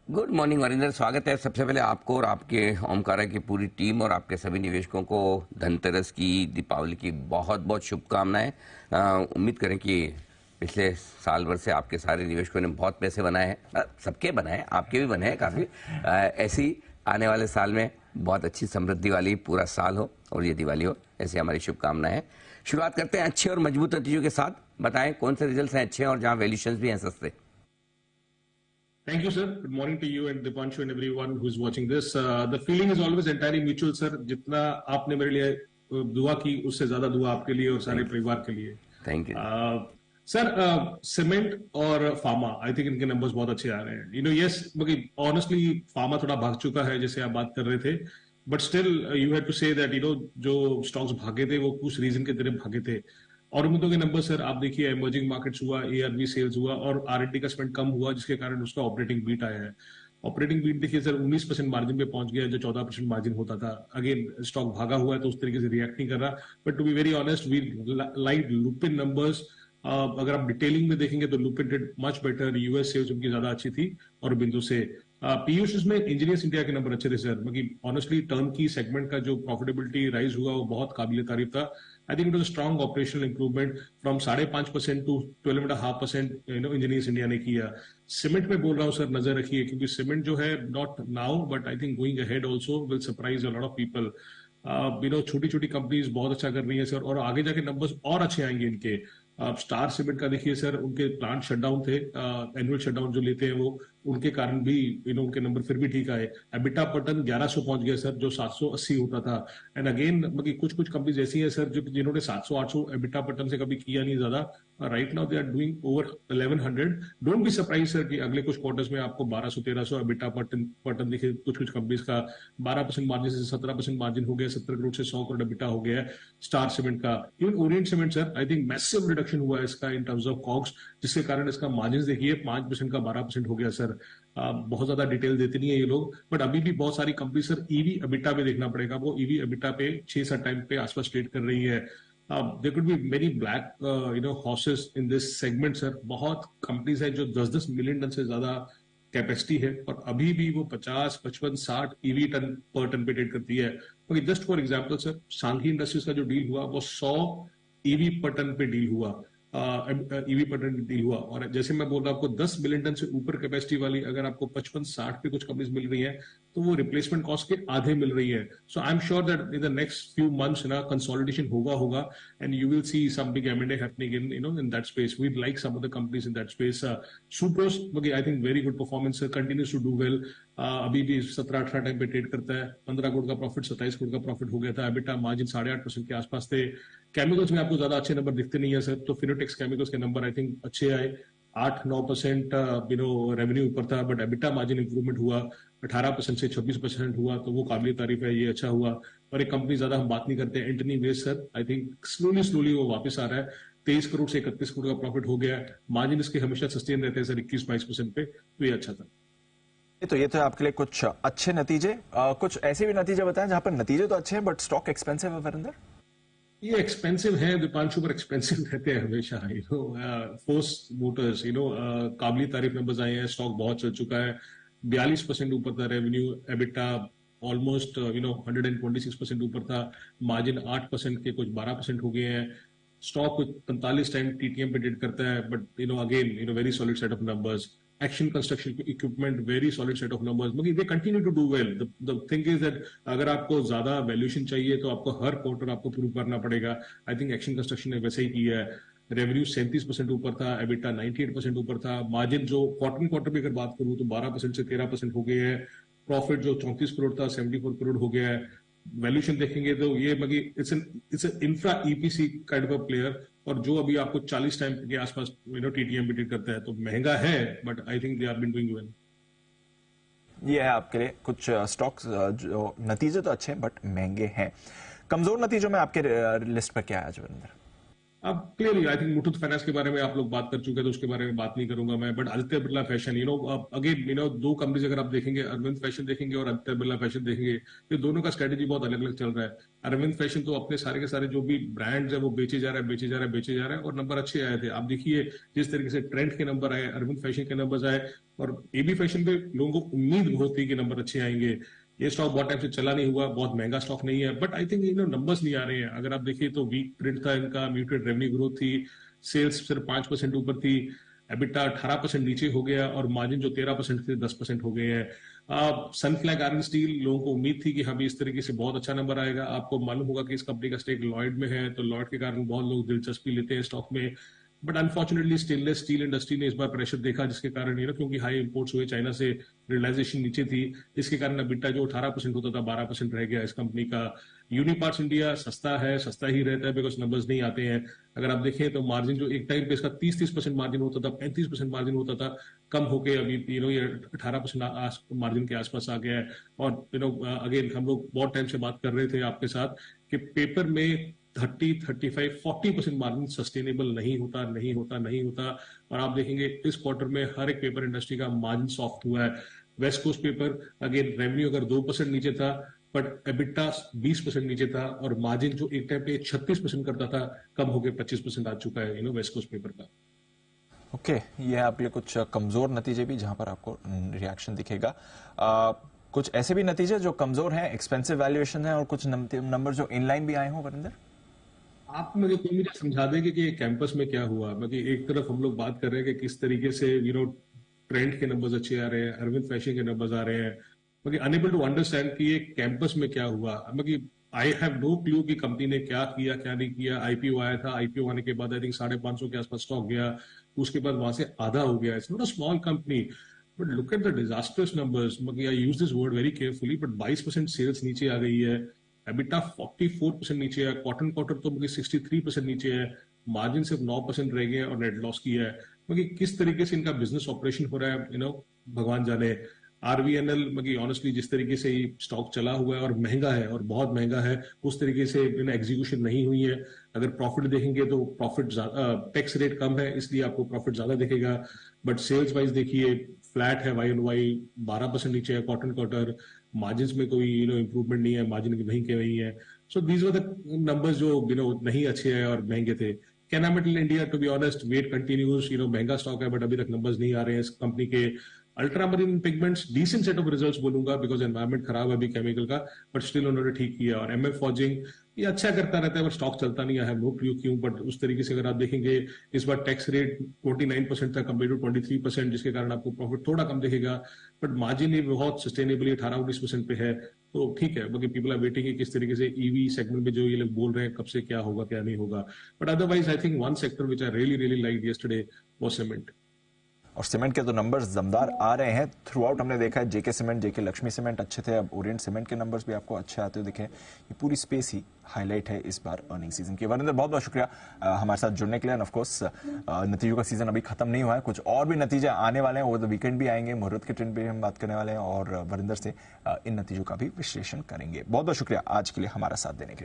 Good morning Varinder, स्वागत है सबसे पहले आपको और आपके ओमकारा की पूरी टीम और आपके सभी निवेशकों को धनतेरस की, दीपावली की बहुत बहुत शुभकामनाएं। उम्मीद करें कि पिछले साल भर से आपके सारे निवेशकों ने बहुत पैसे बनाए हैं, सबके बनाए, आपके भी बने हैं काफ़ी। ऐसी आने वाले साल में बहुत अच्छी समृद्धि वाली पूरा साल हो और ये दिवाली हो, ऐसी हमारी शुभकामनाएं हैं। शुरुआत करते हैं अच्छे और मजबूत नतीजों के साथ। बताएं कौन से रिजल्ट हैं अच्छे और जहाँ वैल्यूएशंस भी हैं सस्ते। Thank you, sir. Good morning to you and Dipanshu and everyone who's watching this. The feeling is always entirely mutual, sir. जितना आपने मेरे लिए दुआ की, उससे ज्यादा दुआ आपके लिए और सारे परिवार के लिए। थैंक यू सर, सीमेंट और फार्मा, आई थिंक इनके नंबर्स बहुत अच्छे आ रहे हैं। यस, ऑनेस्टली फार्मा थोड़ा भाग चुका है, जैसे आप बात कर रहे थे, but still you have to say that जो स्टॉक्स भागे थे वो कुछ रीजन के तरह भागे थे। और उम्मीदों के नंबर सर आप देखिए, इमर्जिंग मार्केट्स हुआ, एआरवी सेल्स हुआ और आरएनडी का स्पेंड कम हुआ, जिसके कारण उसका ऑपरेटिंग बीट आया है। ऑपरेटिंग बीट देखिए सर 19% मार्जिन पे पहुंच गया, जो 14% मार्जिन होता था। अगेन स्टॉक भागा हुआ है तो उस तरीके से रिएक्ट नहीं कर रहा, but to be very honest we like Lupin numbers. अगर आप डिटेलिंग में देखेंगे तो Lupin did much better, US sales उनकी ज्यादा अच्छी थी। और बिंदु से पीयूष में इंजीनियर्स इंडिया के नंबर अच्छे थे सर। ऑनेस्टली टर्न की सेगमेंट का जो प्रॉफिटेबिलिटी राइज हुआ वो बहुत काबिल तारीफ था। I think it was a strong operational improvement from 5.5% to 12.5%, engineers India ने किया। सीमेंट में बोल रहा हूँ सर, नजर रखिए, क्योंकि सीमेंट जो है not now but I think going ahead also will surprise a lot of people. छोटी छोटी कंपनीज बहुत अच्छा कर रही है सर, और आगे जाके नंबर्स और अच्छे आएंगे इनके। स्टार सीमेंट का देखिए सर, उनके प्लांट शटडाउन थे, एनुअल शटडाउन जो लेते हैं वो, उनके कारण भी उनके नंबर फिर भी ठीक आए। एबिटा पर टन 1100 पहुंच गया सर, जो 780 होता था। एंड अगेन कुछ कुछ कंपनीज ऐसी हैं सर जिन्होंने 700-800 एबिटा पर टन से कभी किया नहीं ज्यादा, right now they are doing over 1100। Don't be surprise sir कि अगले कुछ क्वार्टर्स में आपको 1200-1300 एबिटा पर टन दिखे। कुछ कुछ कंपनीज का 12% मार्जिन से 17% मार्जिन हो गया, 70 करोड़ से 100 करोड़ एबिटा हो गया है। स्टार सीमेंट का, even Orient cement sir, I think massive reduction हुआ है इसका इन टर्म्स ऑफ कॉग्स, जिसके कारण इसका मार्जिन देखिए 5% का 12% हो गया सर। बहुत ज्यादा डिटेल देते नहीं है ये लोग, बट अभी भी बहुत सारी कंपनी सर ईवी एबिटा पे देखना पड़ेगा, वो ईवी एबिटा पे 6-7 टाइम पे आसपास ट्रेड कर रही है। There could be many black horses in this segment sir. बहुत कंपनीज है जो 10-10 मिलियन टन से ज्यादा कैपेसिटी है, और अभी भी वो 50, 55, 60 ईवी टन पर टन पे ट्रेड करती है। Just for example sir, Sanghi industries का जो डील हुआ वो 100 ईवी पर टन पे डील हुआ, ईवी पर टन डील हुआ। और जैसे मैं बोल रहा हूं आपको, 10 मिलियन टन से ऊपर कैपेसिटी वाली अगर आपको 55-60 पे कुछ कंपनीज मिल रही है, तो वो रिप्लेसमेंट कॉस्ट के आधे मिल रही है। So I am sure that in the next few months ना कंसोलिडेशन होगा, and you will see some big M and A happening in that space. We like some of the companies in that space. सुप्रोस I think very good performance, continues to do well. अभी भी 17-18 time पे trade करता है, 15 करोड़ का profit, 27 crore का profit हो गया था। एबिटा मार्जिन 8.5% के आसपास थे। केमिकल्स में आपको ज्यादा अच्छे नंबर दिखते नहीं है सर, तो फिनोटेक्स केमिकल्स के नंबर आई थिंक अच्छे आए। 8-9% रेवेन्यू ऊपर था, बट एबिटा मार्जिन इंप्रूवमेंट हुआ, 18% से 26% हुआ, तो वो काबिल तारीफ है, ये अच्छा हुआ। और एक कंपनी ज्यादा हम बात नहीं करते, Antony Waste sir, I think slowly वो वापस आ रहा है। 23 करोड़ से 31 करोड़ का प्रॉफिट हो गया। मार्जिन इसके हमेशा सस्टेन रहते हैं सर 21-22% पे, तो ये अच्छा था। तो ये तो आपके लिए कुछ अच्छे नतीजे। कुछ ऐसे भी नतीजे बताएं जहां पर नतीजे तो अच्छे हैं बट स्टॉक एक्सपेंसिव है वरिंदर। ये एक्सपेंसिव है दीपांशु, पर एक्सपेंसिव रहते हैं हमेशा। फोर्स मोटर्स, काबिल तारीफ नंबर्स आए हैं, स्टॉक बहुत चल चुका है। 42% ऊपर था रेवेन्यू, एबिटा ऑलमोस्ट 126% ऊपर था। मार्जिन 8% के कुछ 12% हो गए हैं। स्टॉक 45 टाइम टीटीएम पे ट्रेड करता है, but again very solid set of numbers. Action Construction Equipment, very solid set of numbers, they continue to do well. The thing is that अगर आपको ज्यादा वैल्यूएशन चाहिए तो आपको हर क्वार्टर आपको प्रूव करना पड़ेगा। आई थिंक एक्शन कंस्ट्रक्शन ने वैसे ही किया है। रेवेन्यू 37% ऊपर था, एबिटा 98% ऊपर था। मार्जिन जो क्वार्टर भी अगर बात करूं तो 12% से 13% हो गए हैं। प्रॉफिट जो 34 करोड़ था 74 करोड़ हो गया है। वैल्यूएशन देखेंगे तो ये it's infra EPC kind of player, और जो अभी आपको 40 टाइम के आसपास टीटीएम बिट करता है, तो महंगा है, but I think they are been doing well. ये है आपके लिए कुछ स्टॉक्स जो नतीजे तो अच्छे हैं बट महंगे हैं। कमजोर नतीजों में आपके लिस्ट पर क्या है आज वरिंदर? अब clearly I think Muthoot finance के बारे में आप लोग बात कर चुके हैं, तो उसके बारे में बात नहीं करूंगा मैं। But Aditya Birla fashion, again दो कंपनीज अगर आप देखेंगे, अरविंद फैशन देखेंगे और आदित्य बिरला फैशन देखेंगे, ये दोनों का स्ट्रेटेजी बहुत अलग अलग चल रहा है। अरविंद फैशन तो अपने सारे के सारे जो भी ब्रांड्स है वो बेचे जा रहा है, बेचे जा रहा है, बेचे जा रहा है, और नंबर अच्छे आए थे। आप देखिए जिस तरीके से ट्रेंड के नंबर आए, अरविंद फैशन के नंबर आए, और एबी फैशन पे लोगों को उम्मीद बहुत थी कि नंबर अच्छे आएंगे। ये स्टॉक बहुत टाइम से चला नहीं हुआ, बहुत महंगा स्टॉक नहीं है, बट आई थिंक नंबर्स नहीं आ रहे हैं। अगर आप देखिए तो वीक प्रिंट था इनका, म्यूटेड रेवेन्यू ग्रोथ थी, सेल्स सिर्फ 5% ऊपर थी, एबिटा 18% नीचे हो गया, और मार्जिन जो 13% थे 10% हो गए हैं। सनफ्लैग आयरन स्टील, लोगों को उम्मीद थी कि हाँ भी इस तरीके से बहुत अच्छा नंबर आएगा। आपको मालूम होगा कि इस कंपनी का स्टेक लॉयड में है, तो लॉयड के कारण बहुत लोग दिलचस्पी लेते हैं स्टॉक में। But unfortunately stainless steel industry ने इस बार प्रेशर देखा, जिसके कारण क्योंकि हाई इंपोर्ट्स हुए चाइना से, रियलाइजेशन नीचे थी, इसके कारण अबिटा जो 18% होता था 12% रह गया इस कंपनी का। यूनिपार्ट्स इंडिया सस्ता है, सस्ता ही रहता है बिकॉज नंबर्स नहीं आते हैं। अगर आप देखें तो मार्जिन जो एक टाइम पे इसका 30% मार्जिन होता था, 35% मार्जिन होता था, कम होके अभी ये 18% मार्जिन के आसपास आ गया है। और अगेन हम लोग बहुत टाइम से बात कर रहे थे आपके साथ कि पेपर में 30, 35, 40% मार्जिन सस्टेनेबल नहीं होता, नहीं होता, नहीं होता। और आप देखेंगे इस क्वार्टर में हर एक पेपर इंडस्ट्री का मार्जिन सॉफ्ट हुआ है। वेस्ट कोस्ट पेपर अगेन रेवेन्यू अगर 2% नीचे था, बट एबिटा 20% नीचे था, और मार्जिन जो एक टाइम पे 36% करता था, कम होकर 25% आ चुका है वेस्ट कोस्ट पेपर का। ओके, ये है आपके लिए कुछ कमजोर नतीजे भी जहां पर आपको रिएक्शन दिखेगा। कुछ ऐसे भी नतीजे जो कमजोर हैं, एक्सपेंसिव वैल्यूएशन है, और कुछ नंबर जो इनलाइन भी आए हों वरिंदर? आप मुझे समझा देंगे कि कैंपस में क्या हुआ। एक तरफ हम लोग बात कर रहे हैं कि किस तरीके से ट्रेंड के नंबर्स अच्छे आ रहे हैं, अरविंद फैशन के नंबर्स आ रहे हैं, अनेबल टू अंडरस्टैंड कि ये कैंपस में क्या हुआ। आई हैव नो क्लू कि कंपनी ने क्या किया क्या नहीं किया। आईपीओ आया था, आईपीओ आने के बाद आई थिंक 550 के आसपास स्टॉक गया, उसके बाद वहां से आधा हो गया। It's not a small company, but look at the disasters numbers. I use this word very carefully, but 22% सेल्स नीचे आ गई है, एबिटा 44% नीचे है, क्वार्टर क्वार्टर तो 63% नीचे है, मार्जिन सिर्फ 9% रह गए और नेट लॉस किया है। किस तरीके से इनका बिजनेस ऑपरेशन हो रहा है भगवान जाने। आरवीएनएल ऑनेस्टली जिस तरीके से स्टॉक चला हुआ है और महंगा है और बहुत महंगा है, उस तरीके से एग्जीक्यूशन नहीं हुई है। अगर प्रॉफिट देखेंगे तो प्रॉफिट टैक्स रेट कम है, इसलिए आपको प्रॉफिट ज्यादा दिखेगा। बट सेल्स वाइज देखिए फ्लैट है, वाई एंड वाई 12% नीचे है क्वार्टर क्वार्टर, मार्जिन में कोई इंप्रूवमेंट नहीं है, मार्जिन वहीं के वहीं है। So these were the numbers जो नहीं अच्छे हैं और महंगे थे। Kennametal India to be honest wait continues, महंगा स्टॉक है बट अभी तक नंबर्स नहीं आ रहे हैं इस कंपनी के। Ultramarine Pigments decent set of results बोलूंगा बिकॉज एनवायरमेंट खराब है अभी केमिकल का, बट स्टिल उन्होंने ठीक किया। और एमएफ फॉर्जिंग ये अच्छा करता रहता है बट स्टॉक चलता नहीं है, नो क्लू क्यों। बट उस तरीके से अगर आप देखेंगे इस बार टैक्स रेट 29% था कंपेयर टू 23%, जिसके कारण आपको प्रॉफिट थोड़ा कम दिखेगा, बट मार्जिन ही बहुत सस्टेनेबली 18-19% पे है। तो ठीक है, बाकी पीपल आर वेटिंग किस तरीके से ईवी सेगमेंट में जो ये लोग बोल रहे हैं कब से क्या होगा क्या नहीं होगा। But otherwise I think one sector which I really really like yesterday was cement. और सीमेंट के तो नंबर्स दमदार आ रहे हैं थ्रू आउट। हमने देखा है जेके सीमेंट, जेके लक्ष्मी सीमेंट अच्छे थे, अब ओरिएंट सीमेंट के नंबर्स भी आपको अच्छे आते हुए दिखे। ये पूरी स्पेस ही हाईलाइट है इस बार अर्निंग सीजन की। वरिंदर बहुत बहुत शुक्रिया हमारे साथ जुड़ने के लिए। ऑफ कोर्स नतीजों का सीजन अभी खत्म नहीं हुआ है, कुछ और भी नतीजे आने वाले हैं, ओवर द वीकेंड भी आएंगे, मुहूर्त के ट्रेंड पे हम बात करने वाले हैं और वरिंदर से इन नतीजों का भी विश्लेषण करेंगे। बहुत बहुत शुक्रिया आज के लिए हमारा साथ देने के लिए।